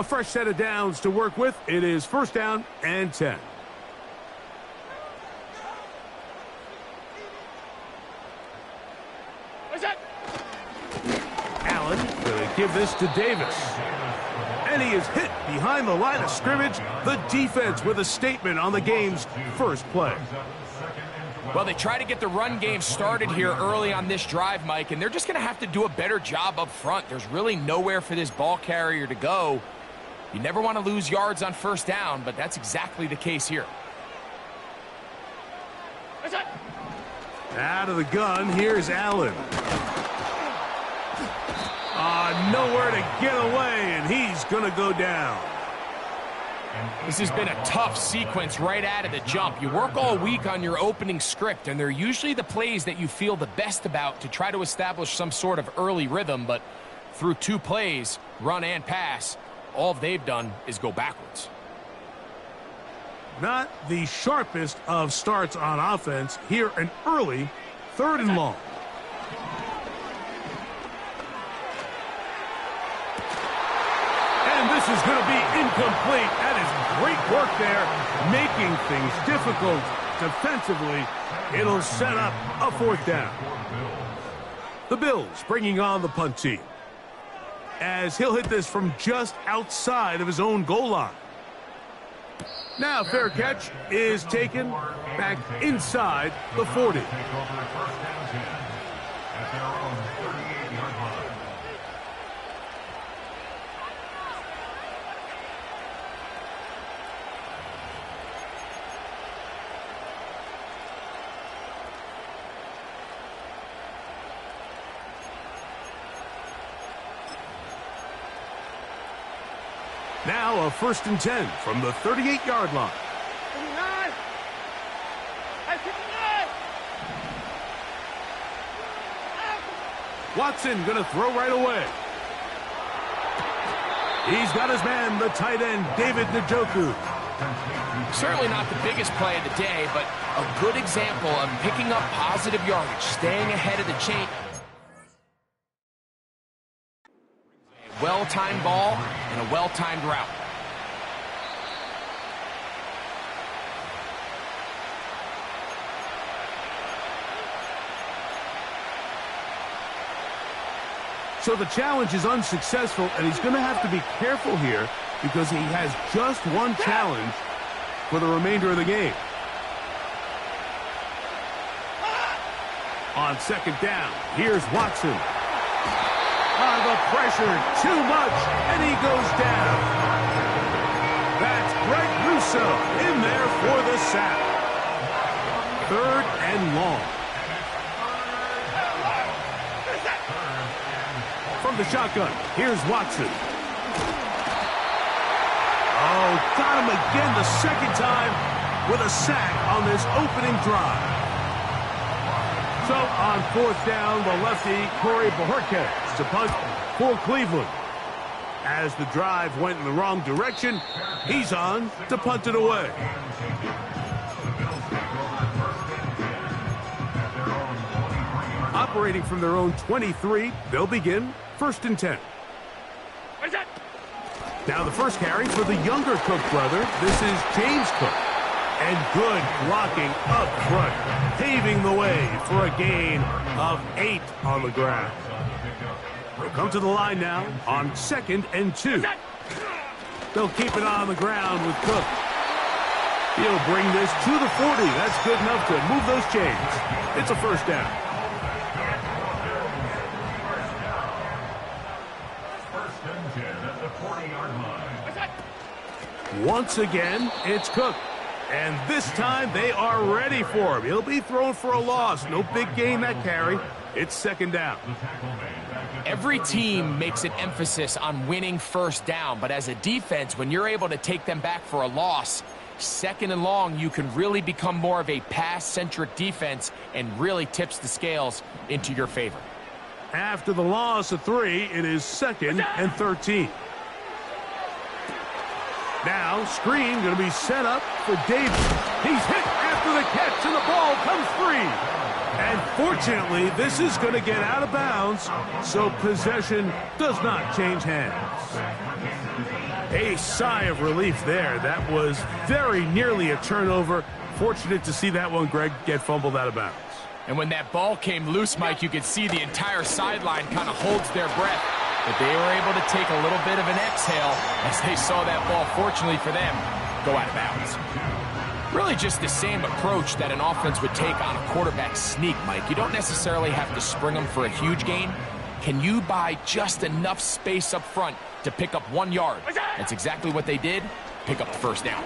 A fresh set of downs to work with. It is first down and 10. Allen going to give this to Davis. And he is hit behind the line of scrimmage. The defense with a statement on the game's first play. Well, they try to get the run game started here early on this drive, Mike, and they're just going to have to do a better job up front. There's really nowhere for this ball carrier to go. You never want to lose yards on first down, but that's exactly the case here. Out of the gun, here's Allen. Nowhere to get away, and he's going to go down. This has been a tough sequence right out of the jump. You work all week on your opening script, and they're usually the plays that you feel the best about to try to establish some sort of early rhythm, but through 2 plays, run and pass, all they've done is go backwards. Not the sharpest of starts on offense. Here, an early 3rd and long. And this is going to be incomplete. That is great work there, making things difficult defensively. It'll set up a 4th down. The Bills bringing on the punt team, as he'll hit this from just outside of his own goal line. Now fair catch is taken back inside the 40. Now a 1st and 10 from the 38-yard line. Watson going to throw right away. He's got his man, the tight end, David Njoku. Certainly not the biggest play of the day, but a good example of picking up positive yardage, staying ahead of the chain. A well-timed ball and a well-timed route. So the challenge is unsuccessful, and he's going to have to be careful here because he has just one challenge for the remainder of the game. On 2nd down, here's Watson. The pressure, too much, and he goes down. That's Greg Russo in there for the sack. 3rd and long. From the shotgun, here's Watson. Oh, got him again the 2nd time with a sack on this opening drive. So on 4th down, the lefty, Corey Bojorquez to punt for Cleveland. As the drive went in the wrong direction, he's on to punt it away. Operating from their own 23, they'll begin 1st and 10. Now the first carry for the younger Cook brother. This is James Cook. And good blocking up front, paving the way for a gain of 8 on the ground. They'll come to the line now on 2nd and 2. They'll keep it on the ground with Cook. He'll bring this to the 40. That's good enough to move those chains. It's a 1st down. Once again, it's Cook. And this time, they are ready for him. He'll be thrown for a loss. No big gain that carry. It's 2nd down. Every team makes an emphasis on winning 1st down, but as a defense, when you're able to take them back for a loss, 2nd and long, you can really become more of a pass-centric defense and really tips the scales into your favor. After the loss of 3, it is 2nd and 13. Now, screen going to be set up for Davis. He's hit after the catch, and the ball comes free. And fortunately, this is going to get out of bounds, so possession does not change hands. A sigh of relief there. That was very nearly a turnover. Fortunate to see that one, Greg, get fumbled out of bounds. And when that ball came loose, Mike, you could see the entire sideline kind of holds their breath. But they were able to take a little bit of an exhale as they saw that ball, fortunately for them, go out of bounds. Really just the same approach that an offense would take on a quarterback sneak, Mike. You don't necessarily have to spring them for a huge gain. Can you buy just enough space up front to pick up 1 yard? That's exactly what they did. Pick up the first down.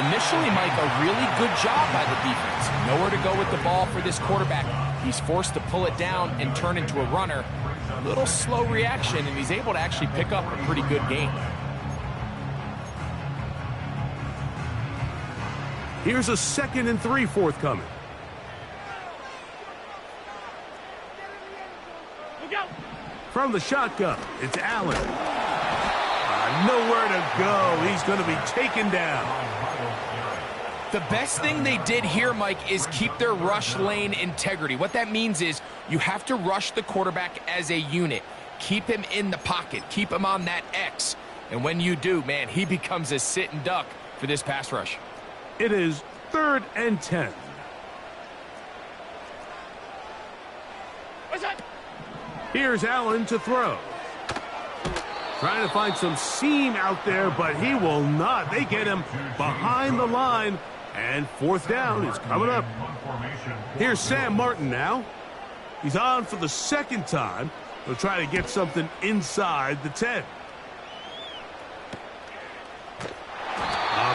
Initially, Mike, a really good job by the defense. Nowhere to go with the ball for this quarterback. He's forced to pull it down and turn into a runner. A little slow reaction, and he's able to actually pick up a pretty good gain. Here's a 2nd and 3 forthcoming. From the shotgun, it's Allen. Nowhere to go. He's going to be taken down. The best thing they did here, Mike, is keep their rush lane integrity. What that means is you have to rush the quarterback as a unit. Keep him in the pocket. Keep him on that X. And when you do, man, he becomes a sit and duck for this pass rush. It is 3rd and 10. Here's Allen to throw. Trying to find some seam out there, but he will not. They get him behind the line, and 4th down is coming up. Here's Sam Martin now. He's on for the 2nd time. He'll try to get something inside the 10.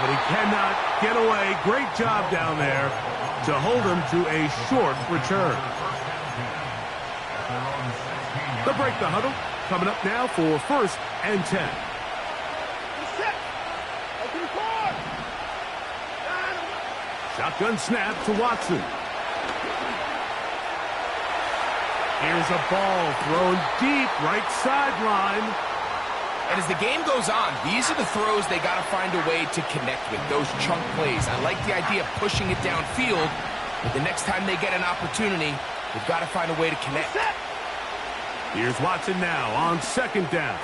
But he cannot get away. Great job down there to hold him to a short return. They'll break the huddle. Coming up now for 1st and 10. Shotgun snap to Watson. Here's a ball thrown deep right sideline. And as the game goes on, these are the throws they got to find a way to connect with, those chunk plays. I like the idea of pushing it downfield, but the next time they get an opportunity, they've got to find a way to connect. Here's Watson now on 2nd down.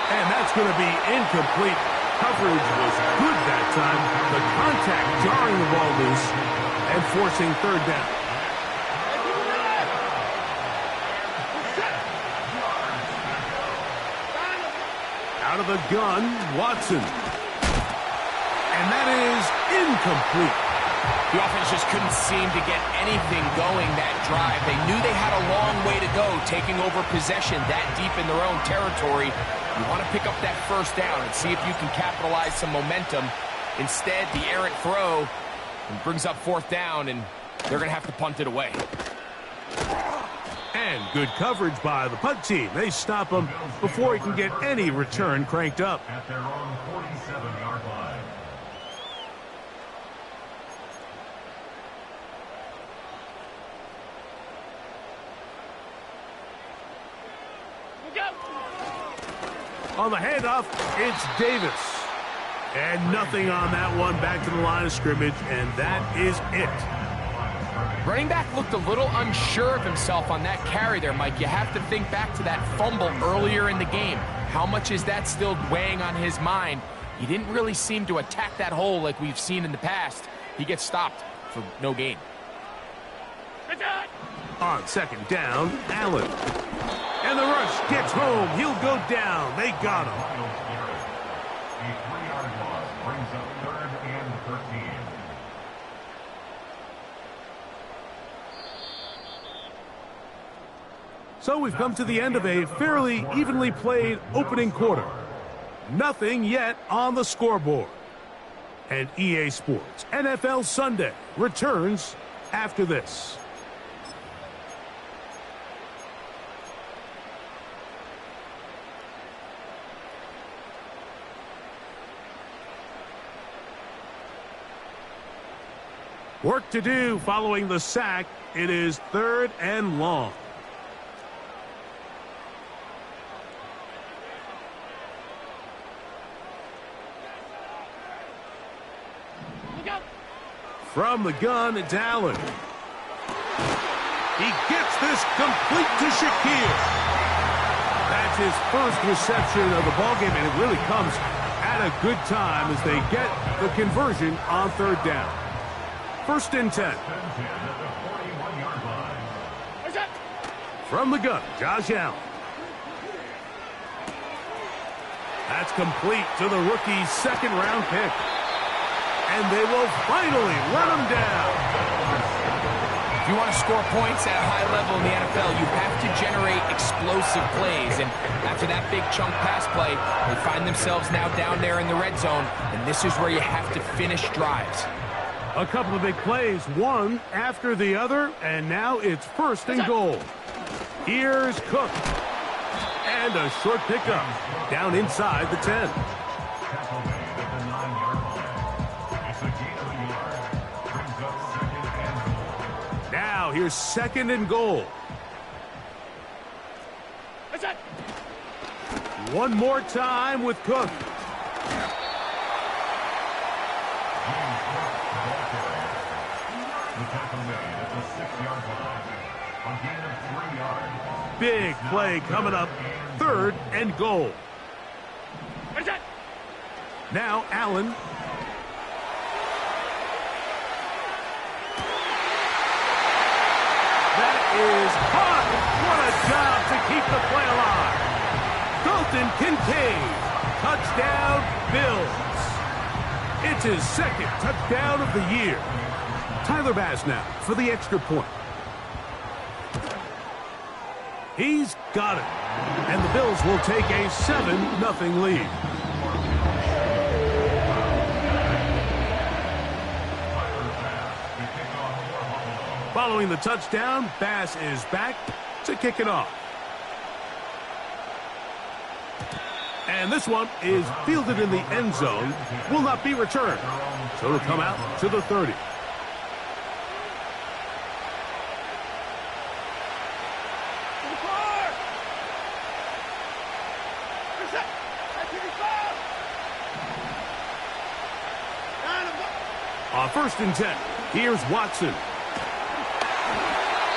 And that's going to be incomplete. Coverage was good that time. The contact jarring the ball loose and forcing 3rd down. Out of the gun, Watson. And that is incomplete. The offense just couldn't seem to get anything going that drive. They knew they had a long way to go, taking over possession that deep in their own territory. You want to pick up that 1st down and see if you can capitalize some momentum. Instead, the errant throw brings up 4th down, and they're going to have to punt it away. And good coverage by the punt team. They stop him before he can get any return cranked up. At their own 47-yard line. On the handoff, it's Davis. And nothing on that one. Back to the line of scrimmage, and that is it. Running back looked a little unsure of himself on that carry there, Mike. You have to think back to that fumble earlier in the game. How much is that still weighing on his mind? He didn't really seem to attack that hole like we've seen in the past. He gets stopped for no gain. On 2nd down, Allen. And the rush gets home. He'll go down. They got him. A 3-yard loss brings up 3rd and 13. So we've come to the end of a fairly evenly played opening quarter. Nothing yet on the scoreboard. And EA Sports NFL Sunday returns after this. Work to do following the sack. It is 3rd and long. From the gun, it's Allen. He gets this complete to Shakir. It's his first reception of the ballgame, and it really comes at a good time as they get the conversion on third down. 1st and 10. From the gun, Josh Allen. That's complete to the rookie's second-round pick. And they will finally let him down. If you want to score points at a high level in the NFL, you have to generate explosive plays. And after that big chunk pass play, they find themselves now down there in the red zone. And this is where you have to finish drives. A couple of big plays, one after the other, and now it's 1st and goal. Here's Cook. And a short pickup down inside the 10. Now here's 2nd and goal. One more time with Cook. Big play coming up. 3rd and goal. Now Allen. That is hot. What a job to keep the play alive. Dalton Kincaid. Touchdown, Bills. It's his 2nd touchdown of the year. Tyler Bass now for the extra point. He's got it. And the Bills will take a 7-0 lead. Following the touchdown, Bass is back to kick it off. And this one is fielded in the end zone. Will not be returned. So it'll come out to the 30. On 1st and 10, here's Watson.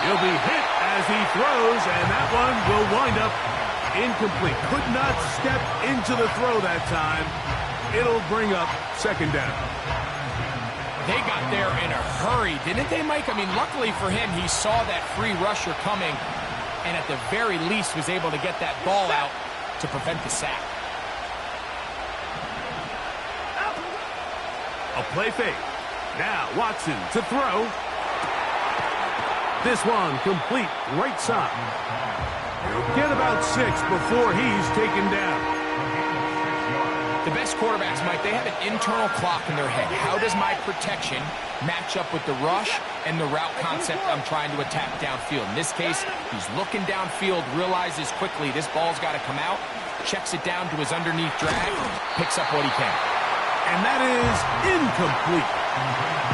He'll be hit as he throws, and that one will wind up incomplete. Could not step into the throw that time. It'll bring up 2nd down. They got there in a hurry, didn't they, Mike? I mean, luckily for him, he saw that free rusher coming, and at the very least was able to get that ball out to prevent the sack. A play fake. Now Watson to throw. This one complete right side. He'll get about 6 before he's taken down. The best quarterbacks, Mike, they have an internal clock in their head. How does my protection match up with the rush and the route concept I'm trying to attack downfield? In this case, he's looking downfield, realizes quickly this ball's got to come out, checks it down to his underneath drag, picks up what he can. And that is incomplete.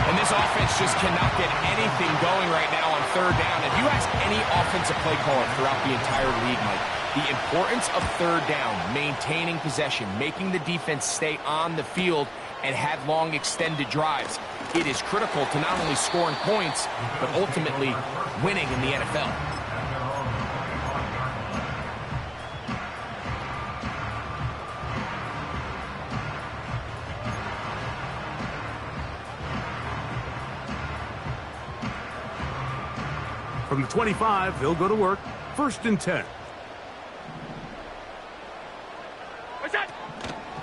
And this offense just cannot get anything going right now on 3rd down. If you ask any offensive play caller throughout the entire league, Mike, the importance of 3rd down, maintaining possession, making the defense stay on the field and have long extended drives, it is critical to not only scoring points, but ultimately winning in the NFL. From the 25, they'll go to work. 1st and 10.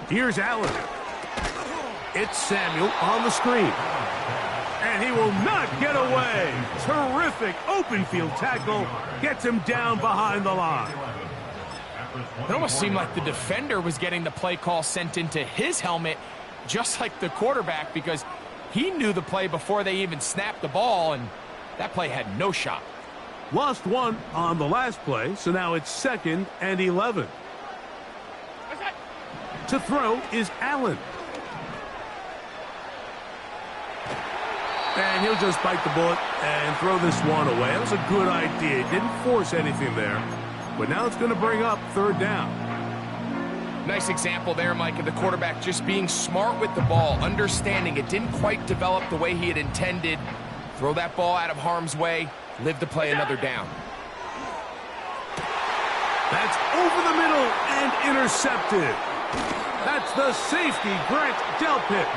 Here's Allen. It's Samuel on the screen. And he will not get away. Terrific open field tackle. Gets him down behind the line. It almost seemed like the defender was getting the play call sent into his helmet, just like the quarterback, because he knew the play before they even snapped the ball, and that play had no shot. Lost one on the last play, so now it's 2nd and 11. To throw is Allen. And he'll just bite the bullet and throw this one away. That was a good idea. He didn't force anything there. But now it's going to bring up 3rd down. Nice example there, Mike, of the quarterback just being smart with the ball, understanding it didn't quite develop the way he had intended. Throw that ball out of harm's way, live to play another down. That's over the middle and intercepted. That's the safety, Grant Delpit.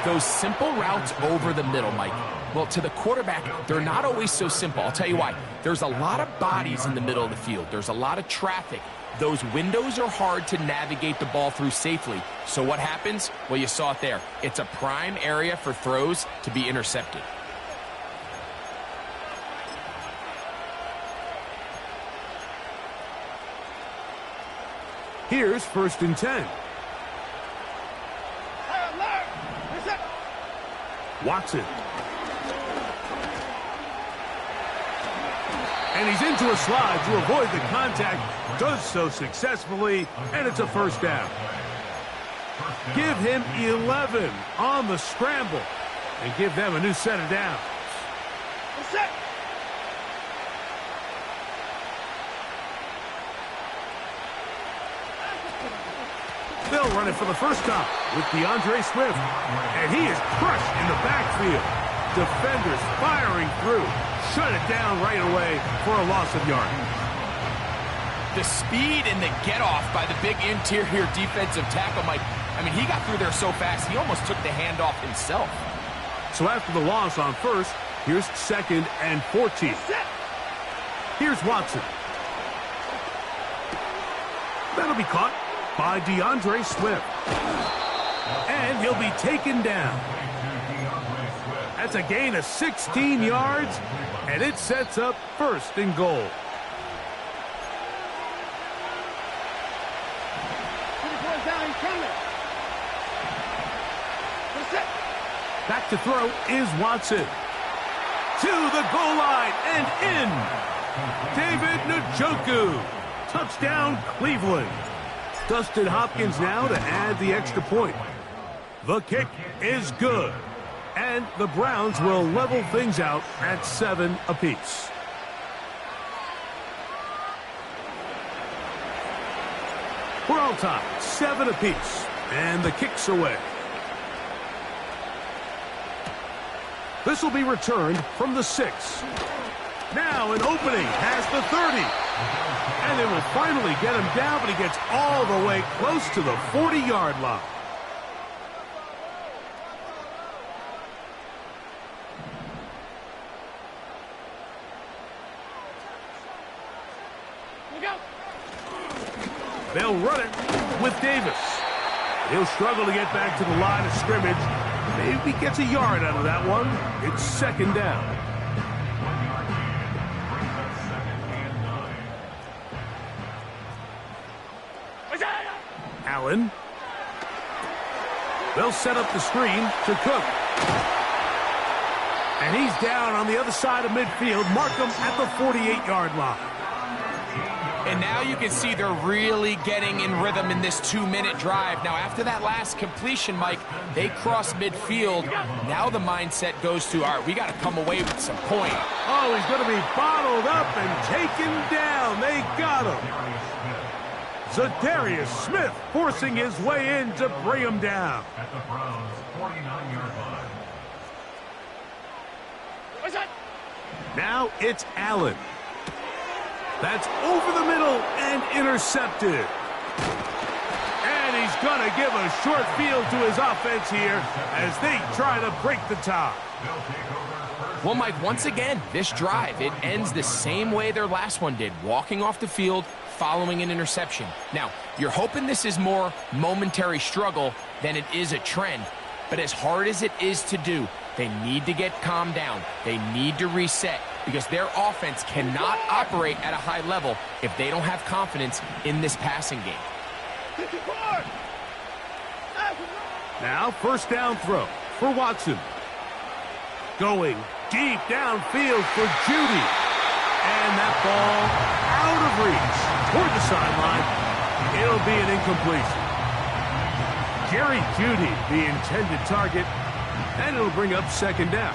Those simple routes over the middle, Mike. Well, to the quarterback, they're not always so simple. I'll tell you why. There's a lot of bodies in the middle of the field. There's a lot of traffic. Those windows are hard to navigate the ball through safely. So what happens? Well, you saw it there. It's a prime area for throws to be intercepted. Here's 1st and 10. Watson. And he's into a slide to avoid the contact. Does so successfully, and it's a 1st down. Give him 11 on the scramble and give them a new set of downs. They'll run it for the first time with DeAndre Swift. And he is crushed in the backfield. Defenders firing through. Shut it down right away for a loss of yardage. The speed and the get-off by the big interior defensive tackle, Mike. I mean, he got through there so fast, he almost took the handoff himself. So after the loss on 1st, here's 2nd and 14. Here's Watson. That'll be caught by DeAndre Swift. And he'll be taken down. That's a gain of 16 yards, and it sets up 1st and goal. Back to throw is Watson. To the goal line and in. David Njoku. Touchdown, Cleveland. Dustin Hopkins now to add the extra point. The kick is good. And the Browns will level things out at 7 apiece. We're all tied, 7 apiece. And the kick's away. This will be returned from the 6. Now an opening past the 30. And they will finally get him down, but he gets all the way close to the 40-yard line. They'll run it with Davis. He'll struggle to get back to the line of scrimmage. Maybe gets a yard out of that one. It's 2nd down. Allen. They'll set up the screen to Cook. And he's down on the other side of midfield. Mark him at the 48-yard line. And now you can see they're really getting in rhythm in this 2-minute drive. Now, after that last completion, Mike, they cross midfield. Now the mindset goes to, all right, we got to come away with some point. Oh, he's going to be bottled up and taken down. They got him. Zadarius Smith forcing his way in to bring him down. At the Browns' 49-yard line. Now it's Allen. That's over the middle and intercepted. And he's going to give a short field to his offense here as they try to break the tie. Well, Mike, once again, this drive, it ends the same way their last one did, walking off the field, following an interception. Now, you're hoping this is more momentary struggle than it is a trend. But as hard as it is to do, they need to get calmed down. They need to reset because their offense cannot operate at a high level if they don't have confidence in this passing game. Now, 1st down throw for Watson. Going deep downfield for Judy. And that ball out of reach toward the sideline. It'll be an incompletion. Jerry Judy, the intended target, and it'll bring up 2nd down.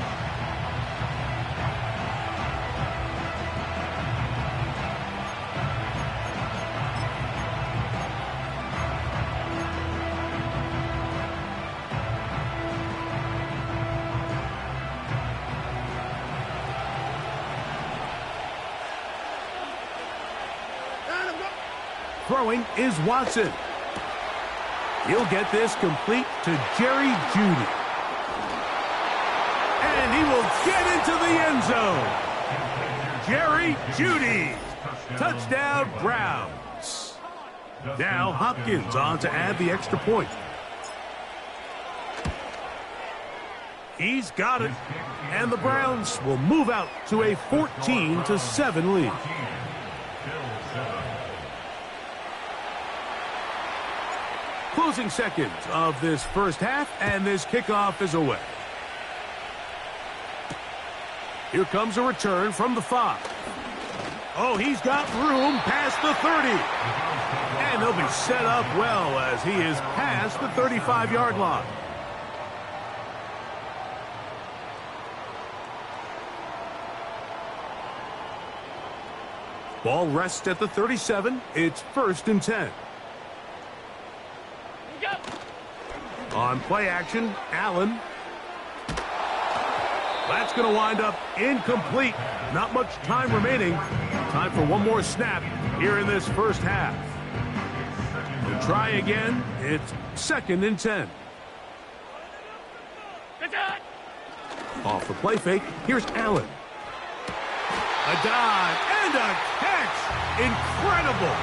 Throwing is Watson. He'll get this complete to Jerry Jeudy. And he will get into the end zone. Jerry Jeudy. Touchdown, Browns. Now Hopkins on to add the extra point. He's got it. And the Browns will move out to a 14-7 lead. Closing seconds of this first half, and this kickoff is away. Here comes a return from the 5. Oh, he's got room past the 30. And he'll be set up well as he is past the 35-yard line. Ball rests at the 37. It's 1st and 10. On play action, Allen. That's going to wind up incomplete. Not much time remaining. Time for one more snap here in this first half. We'll try again. It's 2nd and 10. Off the play fake, here's Allen. A dive and a catch. Incredible.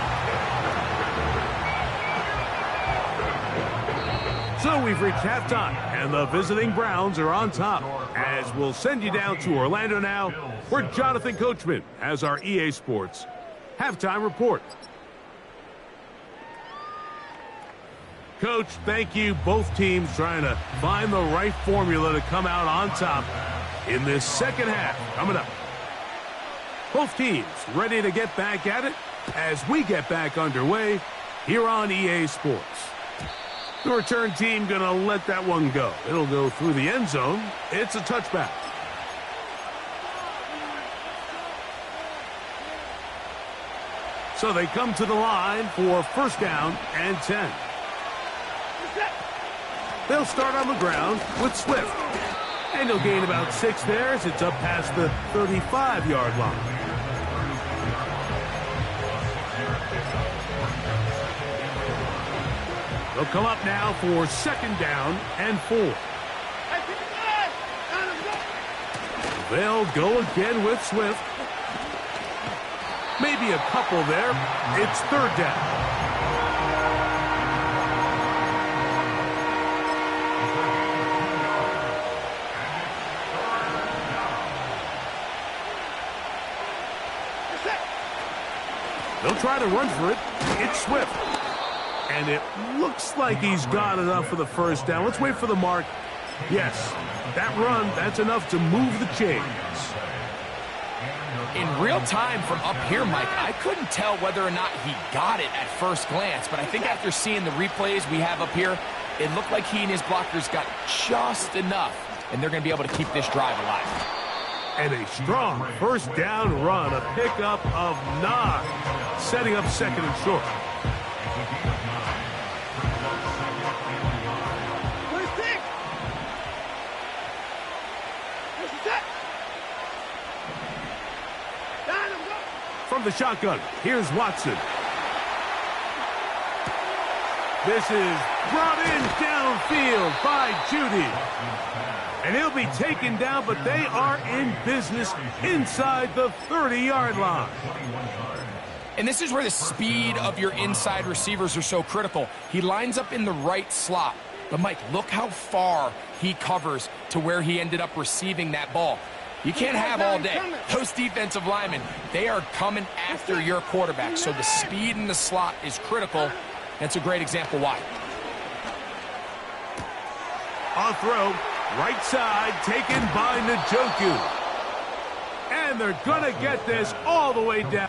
So we've reached halftime, and the visiting Browns are on top. As we'll send you down to Orlando now, where Jonathan Coachman has our EA Sports halftime report. Coach, thank you. Both teams trying to find the right formula to come out on top in this second half. Coming up. Both teams ready to get back at it as we get back underway here on EA Sports. The return team going to let that one go. It'll go through the end zone. It's a touchback. So they come to the line for 1st down and 10. They'll start on the ground with Swift. And he'll gain about 6 there as it's up past the 35-yard line. They'll come up now for 2nd down and 4. They'll go again with Swift. Maybe a couple there. It's 3rd down. They'll try to run for it. It's Swift. And it looks like he's got enough for the 1st down. Let's wait for the mark. Yes, that run, that's enough to move the chains. In real time from up here, Mike, I couldn't tell whether or not he got it at first glance, but I think after seeing the replays we have up here, it looked like he and his blockers got just enough, and they're going to be able to keep this drive alive. And a strong 1st down run, a pickup of 9, setting up 2nd and short. From the shotgun, here's Watson. This is brought in downfield by Jeudy. And he'll be taken down, but they are in business inside the 30-yard line. And this is where the speed of your inside receivers are so critical. He lines up in the right slot. But, Mike, look how far he covers to where he ended up receiving that ball. You can't have all day. Those defensive linemen, they are coming after your quarterback. So the speed in the slot is critical. That's a great example why. On throw, right side, taken by Njoku. And they're going to get this all the way down.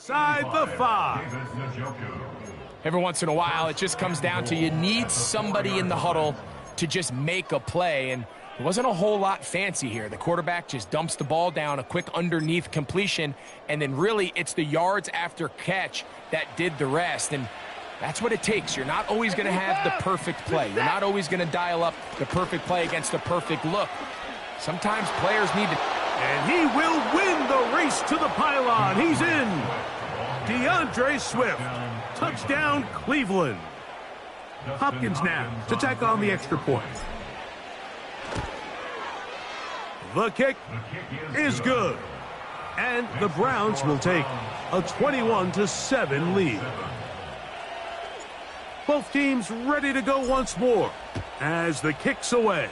inside the 5. Davis Njoku. Every once in a while, it just comes down to you need somebody in the huddle to just make a play, and it wasn't a whole lot fancy here. The quarterback just dumps the ball down, a quick underneath completion, and then really it's the yards after catch that did the rest, and that's what it takes. You're not always going to have the perfect play. You're not always going to dial up the perfect play against the perfect look. Sometimes players need to... And he will win the race to the pylon. He's in. DeAndre Swift. Touchdown, Cleveland. Hopkins now to tack on the extra point. The kick is good. And the Browns will take a 21-7 lead. Both teams ready to go once more as the kick's away.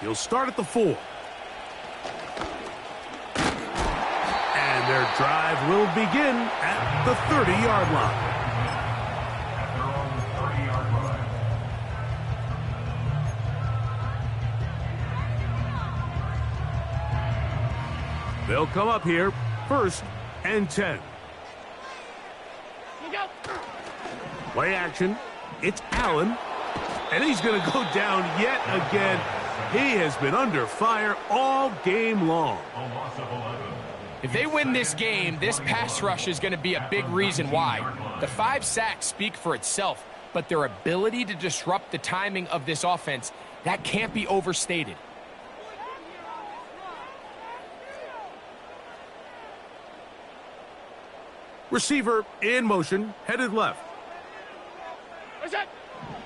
He'll start at the 4. And their drive will begin at the 30-yard line. At their own 30-yard line. They'll come up here, 1st and 10. Play action. It's Allen. And he's going to go down yet again. He has been under fire all game long. A loss of 11. If they win this game, this pass rush is going to be a big reason why. The 5 sacks speak for itself, but their ability to disrupt the timing of this offense, that can't be overstated. Receiver in motion, headed left.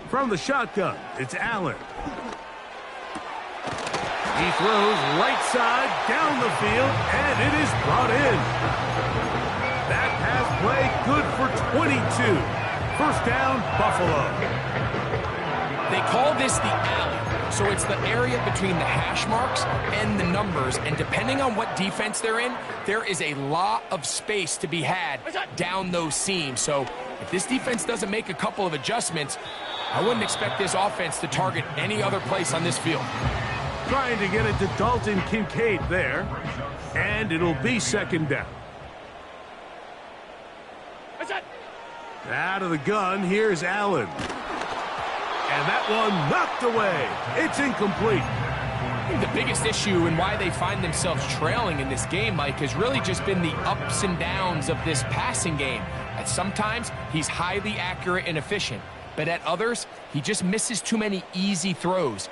From the shotgun, it's Allen. He throws right side down the field, and it is brought in. That pass play good for 22. 1st down, Buffalo. They call this the alley, so it's the area between the hash marks and the numbers, and depending on what defense they're in, there is a lot of space to be had down those seams. So if this defense doesn't make a couple of adjustments, I wouldn't expect this offense to target any other place on this field. Trying to get it to Dalton Kincaid there, and it'll be 2nd down. Out of the gun, here's Allen. And that one knocked away. It's incomplete. I think the biggest issue and why they find themselves trailing in this game, Mike, has really just been the ups and downs of this passing game. At sometimes, he's highly accurate and efficient, but at others, he just misses too many easy throws.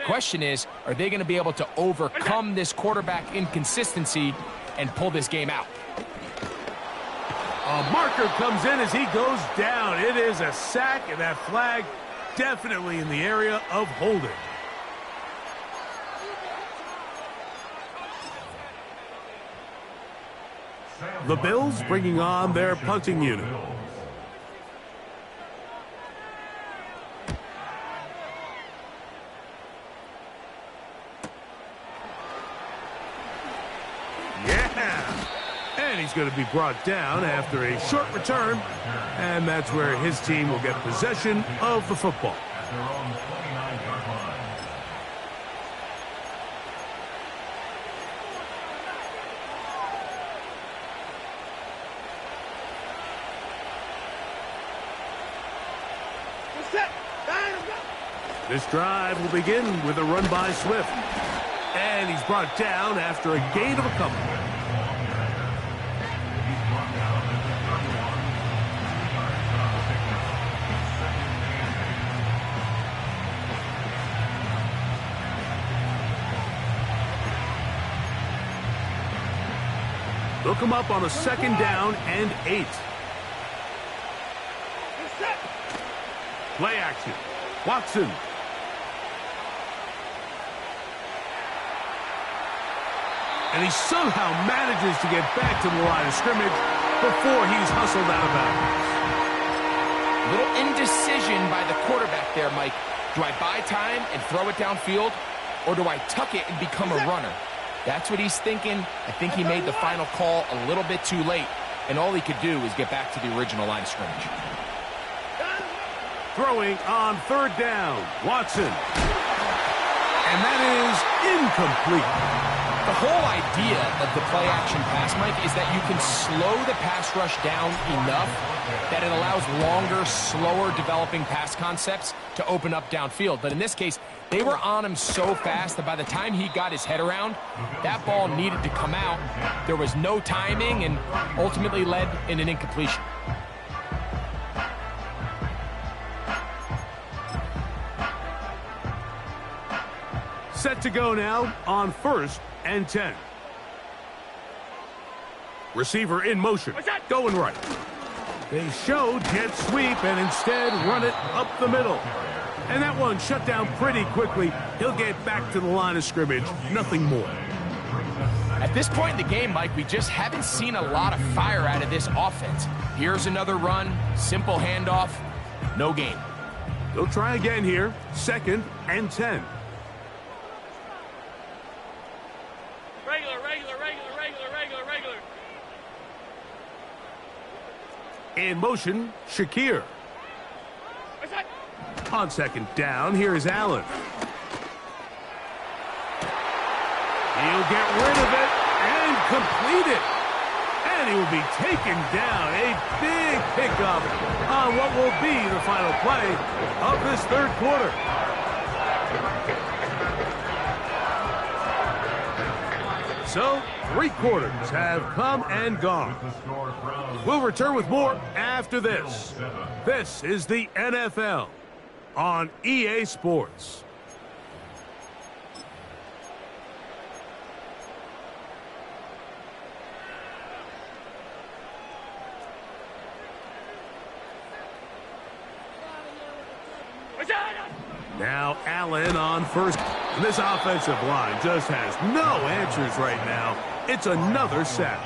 Question is, are they going to be able to overcome this quarterback inconsistency and pull this game out? A marker comes in as he goes down. It is a sack, and that flag definitely in the area of holding. The Bills bringing on their punting unit. And he's going to be brought down after a short return, and that's where his team will get possession of the football. At their own 29-yard line. This drive will begin with a run by Swift. And he's brought down after a gain of a couple. They'll come up on a 2nd down and 8. Play action. Watson. And he somehow manages to get back to the line of scrimmage before he's hustled out of bounds. A little indecision by the quarterback there, Mike. Do I buy time and throw it downfield, or do I tuck it and become a runner? That's what he's thinking. I think he made the final call a little bit too late, and all he could do is get back to the original line of scrimmage. Throwing on 3rd down, Watson. And that is incomplete. The whole idea of the play-action pass, Mike, is that you can slow the pass rush down enough that it allows longer, slower developing pass concepts to open up downfield. But in this case, they were on him so fast that by the time he got his head around, that ball needed to come out. There was no timing and ultimately led in an incompletion. Set to go now on 1st and 10. Receiver in motion, going right. They show jet sweep and instead run it up the middle. And that one shut down pretty quickly. He'll get back to the line of scrimmage, nothing more. At this point in the game, Mike, we just haven't seen a lot of fire out of this offense. Here's another run, simple handoff, no gain. They'll try again here, 2nd and 10. Regular. In motion, Shakir. On 2nd down, here is Allen. He'll get rid of it and complete it. And he will be taken down. A big pickup on what will be the final play of this 3rd quarter. So, 3 quarters have come and gone. We'll return with more after this. This is the NFL on EA Sports. Now Allen on 1st. And this offensive line just has no answers right now. It's another sack.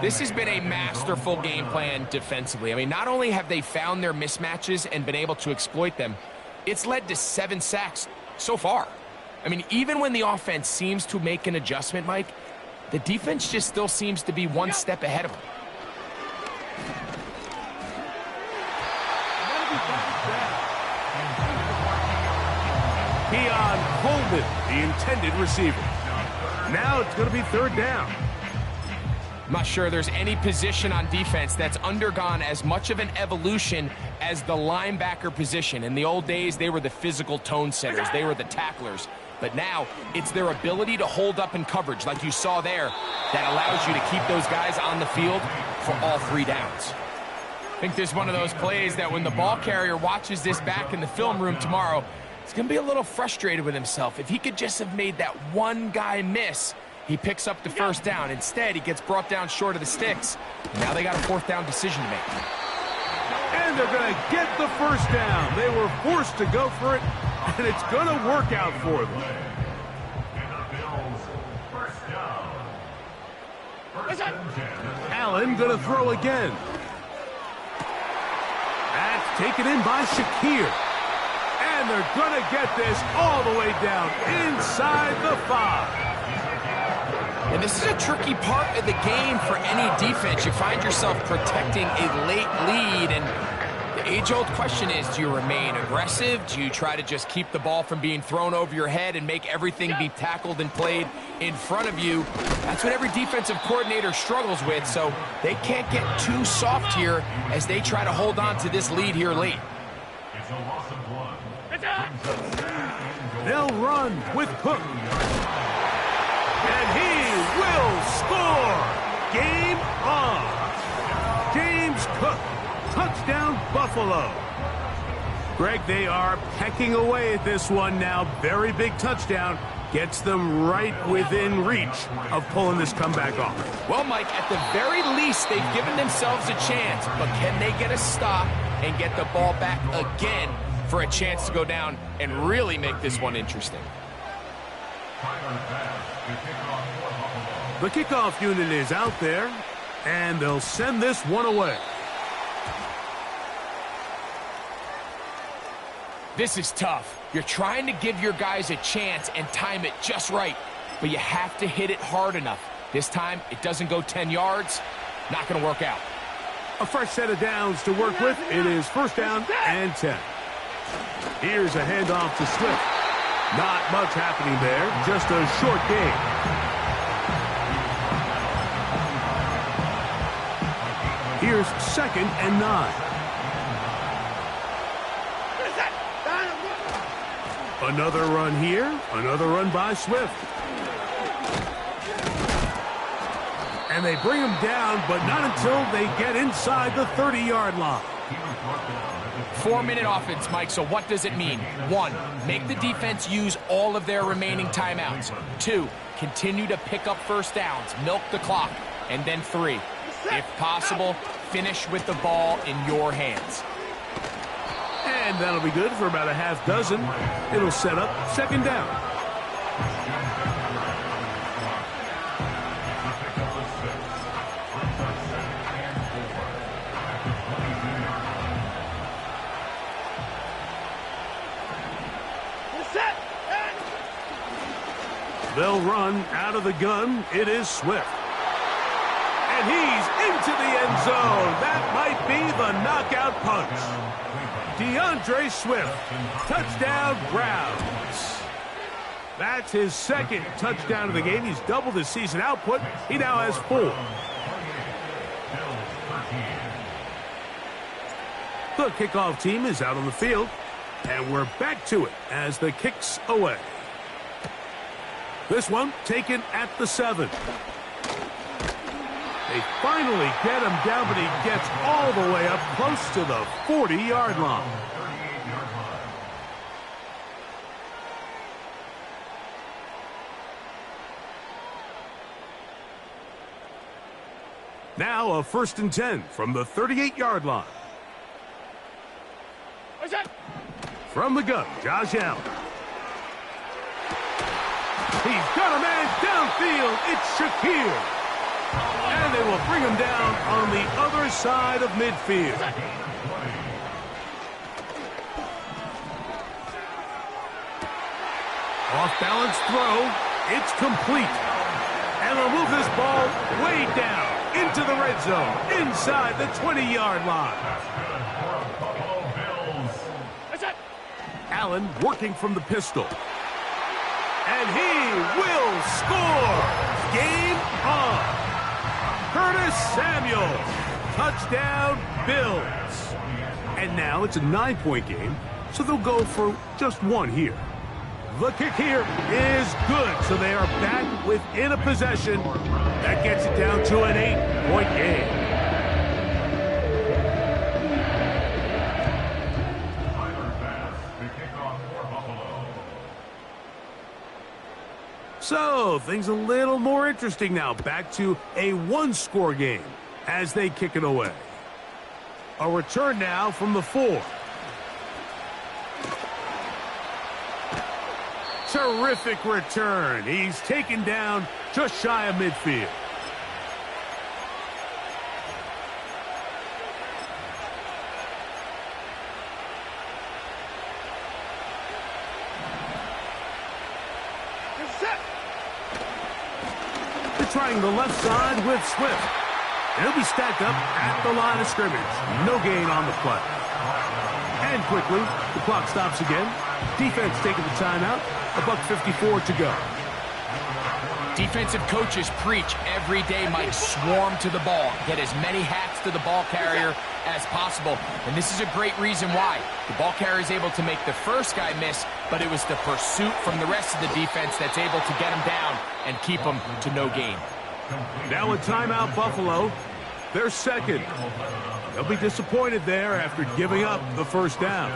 This has been a masterful game plan defensively. I mean, not only have they found their mismatches and been able to exploit them, it's led to 7 sacks so far. I mean, even when the offense seems to make an adjustment, Mike, the defense just still seems to be one step ahead of them. Keon Coleman, the intended receiver. Now it's going to be 3rd down. I'm not sure there's any position on defense that's undergone as much of an evolution as the linebacker position. In the old days, they were the physical tone setters. They were the tacklers. But now, it's their ability to hold up in coverage, like you saw there, that allows you to keep those guys on the field for all 3 downs. I think this is one of those plays that when the ball carrier watches this back in the film room tomorrow, he's going to be a little frustrated with himself. If he could just have made that one guy miss, he picks up the 1st down. Instead, he gets brought down short of the sticks. And now they got a 4th down decision to make. And they're going to get the 1st down. They were forced to go for it, and it's going to work out for them. Allen going to throw again. That's taken in by Shakir. And they're going to get this all the way down inside the 5. And this is a tricky part of the game for any defense. You find yourself protecting a late lead, and the age-old question is, do you remain aggressive? Do you try to just keep the ball from being thrown over your head and make everything be tackled and played in front of you? That's what every defensive coordinator struggles with, so they can't get too soft here as they try to hold on to this lead here late. They'll run with Cook. And he will score. Game on. James Cook. Touchdown, Buffalo. Greg, they are pecking away at this one now. Very big touchdown. Gets them right within reach of pulling this comeback off. Well, Mike, at the very least, they've given themselves a chance. But can they get a stop and get the ball back again for a chance to go down and really make this one interesting? The kickoff unit is out there, and they'll send this one away. This is tough. You're trying to give your guys a chance and time it just right, but you have to hit it hard enough. This time, it doesn't go 10 yards. Not going to work out. A fresh set of downs to work with. It is 1st down and 10. Here's a handoff to Swift. Not much happening there, just a short game. Here's 2nd and 9. Another run here, another run by Swift. And they bring him down, but not until they get inside the 30-yard line. 4-minute offense, Mike, so what does it mean? 1, make the defense use all of their remaining timeouts. 2, continue to pick up first downs, milk the clock. And then 3, if possible, finish with the ball in your hands. And that'll be good for about a half dozen. It'll set up 2nd down. They'll run out of the gun. It is Swift. And he's into the end zone. That might be the knockout punch. DeAndre Swift, touchdown Browns. That's his 2nd touchdown of the game. He's doubled his season output. He now has 4. The kickoff team is out on the field, and we're back to it as the kick's away. This one taken at the 7. They finally get him down, but he gets all the way up close to the 40-yard line. Now a 1st and 10 from the 38-yard line. From the gun, Josh Allen. He's got a man downfield. It's Shakir. And they will bring him down on the other side of midfield. Off-balance throw. It's complete. And they'll move this ball way down into the red zone, inside the 20-yard line. Allen working from the pistol. And he will score. Game on. Curtis Samuel. Touchdown, Bills. And now it's a 9-point game, so they'll go for just 1 here. The kick here is good, so they are back within a possession. That gets it down to an 8-point game. So, things a little more interesting now. Back to a 1-score game as they kick it away. A return now from the 4. Terrific return. He's taken down just shy of midfield. Trying the left side with Swift. And he'll be stacked up at the line of scrimmage. No gain on the play. And quickly, the clock stops again. Defense taking the timeout. $1:54 to go. Defensive coaches preach every day, Mike, swarm to the ball. Get as many hats to the ball carrier as possible. And this is a great reason why. The ball carrier is able to make the first guy miss, but it was the pursuit from the rest of the defense that's able to get him down and keep him to no gain. Now a timeout, Buffalo. They're 2nd. They'll be disappointed there after giving up the first down.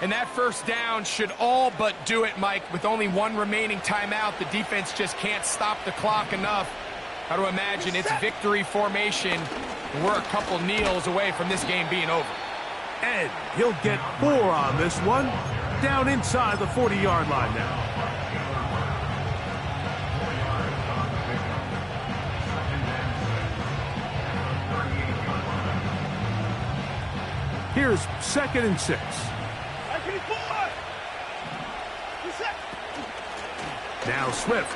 And that first down should all but do it, Mike. With only 1 remaining timeout, the defense just can't stop the clock enough. Got to imagine it's victory formation. We're a couple kneels away from this game being over. And he'll get 4 on this one. Down inside the 40-yard line now. Here's 2nd and 6. Now Swift.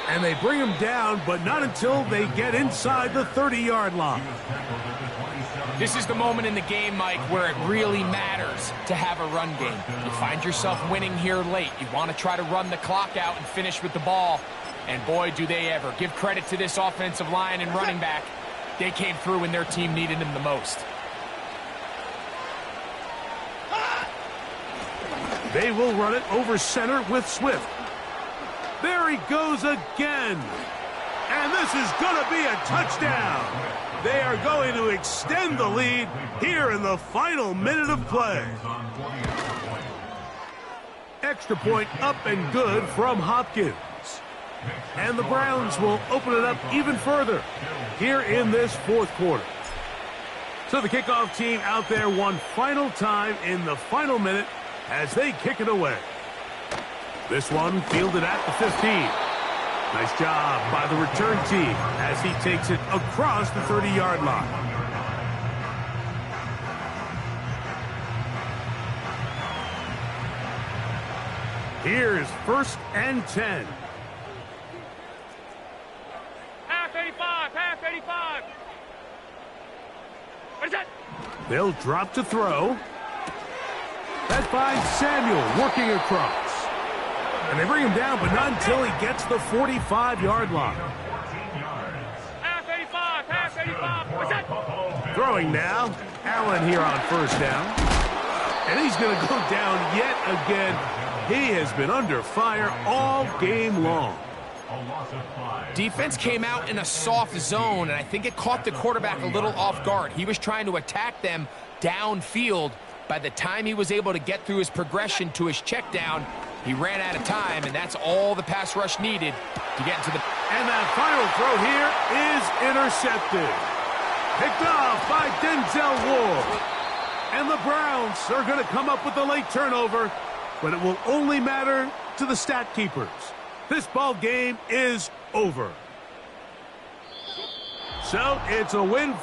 And they bring him down, but not until they get inside the 30-yard line. This is the moment in the game, Mike, where it really matters to have a run game. You find yourself winning here late. You want to try to run the clock out and finish with the ball. And boy, do they ever. Give credit to this offensive line and running back. They came through when their team needed them the most. They will run it over center with Swift. There he goes again. And this is going to be a touchdown. They are going to extend the lead here in the final minute of play. Extra point up and good from Hopkins. And the Browns will open it up even further here in this fourth quarter. So the kickoff team out there one final time in the final minute as they kick it away. This one fielded at the 15. Nice job by the return team as he takes it across the 30-yard line. Here's 1st and 10. Half 85, half 85. What is that? They'll drop to throw. That finds Samuel working across. And they bring him down, but not until he gets the 45-yard line. Half 85, half 85. What's that? Throwing now. Allen here on 1st down. And he's going to go down yet again. He has been under fire all game long. Defense came out in a soft zone, and I think it caught the quarterback a little off guard. He was trying to attack them downfield. By the time he was able to get through his progression to his check down, he ran out of time, and that's all the pass rush needed to get into the... And that final throw here is intercepted. Picked off by Denzel Ward. And the Browns are going to come up with a late turnover, but it will only matter to the stat keepers. This ball game is over. So it's a win for